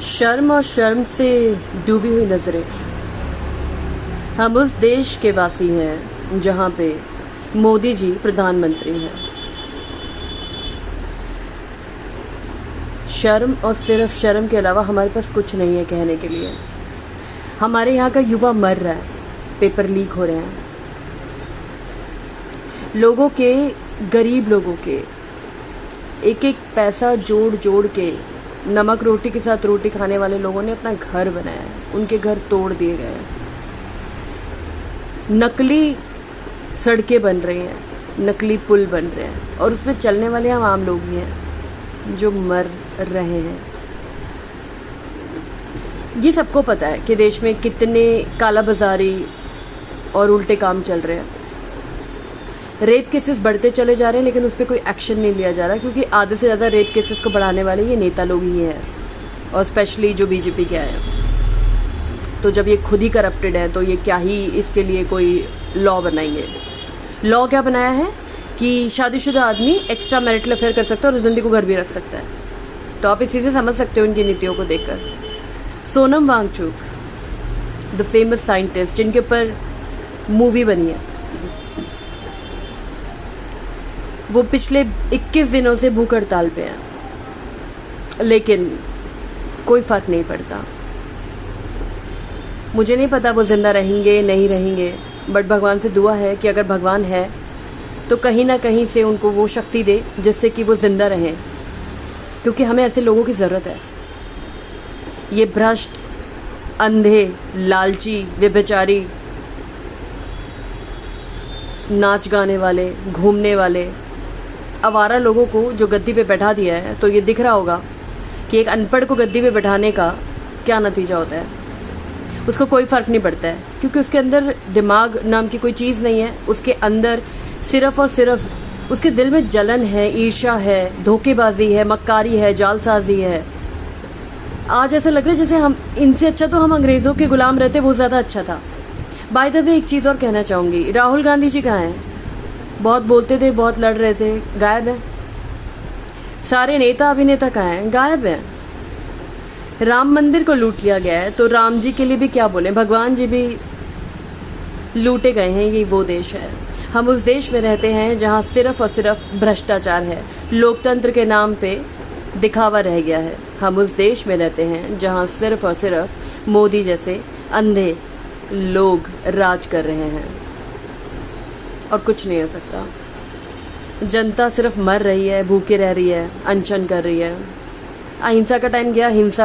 शर्म और शर्म से डूबी हुई नज़रें। हम उस देश के वासी हैं जहाँ पे मोदी जी प्रधानमंत्री हैं। शर्म और सिर्फ शर्म के अलावा हमारे पास कुछ नहीं है कहने के लिए। हमारे यहाँ का युवा मर रहा है, पेपर लीक हो रहे हैं, लोगों के, गरीब लोगों के एक एक पैसा जोड़ जोड़ के नमक रोटी के साथ रोटी खाने वाले लोगों ने अपना घर बनाया है, उनके घर तोड़ दिए गए हैं। नकली सड़कें बन रही हैं, नकली पुल बन रहे हैं और उसमें चलने वाले हम आम लोग ही हैं जो मर रहे हैं। ये सबको पता है कि देश में कितने कालाबाजारी और उल्टे काम चल रहे हैं। रेप केसेस बढ़ते चले जा रहे हैं लेकिन उस पर कोई एक्शन नहीं लिया जा रहा, क्योंकि आधे से ज़्यादा रेप केसेस को बढ़ाने वाले ये नेता लोग ही हैं, और स्पेशली जो बीजेपी के आए हैं। तो जब ये खुद ही करप्टेड है तो ये क्या ही इसके लिए कोई लॉ बनाएंगे। लॉ क्या बनाया है कि शादीशुदा आदमी एक्स्ट्रा मैरिटल अफेयर कर सकता है और उस बंदी को घर भी रख सकता है। तो आप इसी से समझ सकते हो इनकी नीतियों को देखकर। Sonam Wangchuk, the famous scientist जिनके ऊपर मूवी बनी है, वो पिछले 21 दिनों से भूख हड़ताल पे हैं, लेकिन कोई फ़र्क नहीं पड़ता। मुझे नहीं पता वो ज़िंदा रहेंगे नहीं रहेंगे, बट भगवान से दुआ है कि अगर भगवान है तो कहीं ना कहीं से उनको वो शक्ति दे जिससे कि वो ज़िंदा रहें, क्योंकि हमें ऐसे लोगों की ज़रूरत है। ये भ्रष्ट, अंधे, लालची, व्यभिचारी, नाच गाने वाले, घूमने वाले, आवारा लोगों को जो गद्दी पे बैठा दिया है, तो ये दिख रहा होगा कि एक अनपढ़ को गद्दी पे बैठाने का क्या नतीजा होता है। उसको कोई फ़र्क नहीं पड़ता है, क्योंकि उसके अंदर दिमाग नाम की कोई चीज़ नहीं है। उसके अंदर सिर्फ़ और सिर्फ उसके दिल में जलन है, ईर्ष्या है, धोखेबाजी है, मक्कारी है, जालसाजी है। आज ऐसा लग रहा है जैसे हम इनसे अच्छा तो हम अंग्रेज़ों के ग़ुलाम रहते, वो ज़्यादा अच्छा था। बाय द वे एक चीज़ और कहना चाहूँगी, राहुल गांधी जी कहाँ हैं? बहुत बोलते थे, बहुत लड़ रहे थे, गायब हैं। सारे नेता अभिनेता कहाँ हैं? गायब हैं। राम मंदिर को लूट लिया गया है, तो राम जी के लिए भी क्या बोलें, भगवान जी भी लूटे गए हैं। ये वो देश है। हम उस देश में रहते हैं जहाँ सिर्फ़ और सिर्फ भ्रष्टाचार है, लोकतंत्र के नाम पे दिखावा रह गया है। हम उस देश में रहते हैं जहाँ सिर्फ़ और सिर्फ मोदी जैसे अंधे लोग राज कर रहे हैं और कुछ नहीं हो सकता। जनता सिर्फ मर रही है, भूखे रह रही है, अनशन कर रही है। अहिंसा का टाइम गया, हिंसा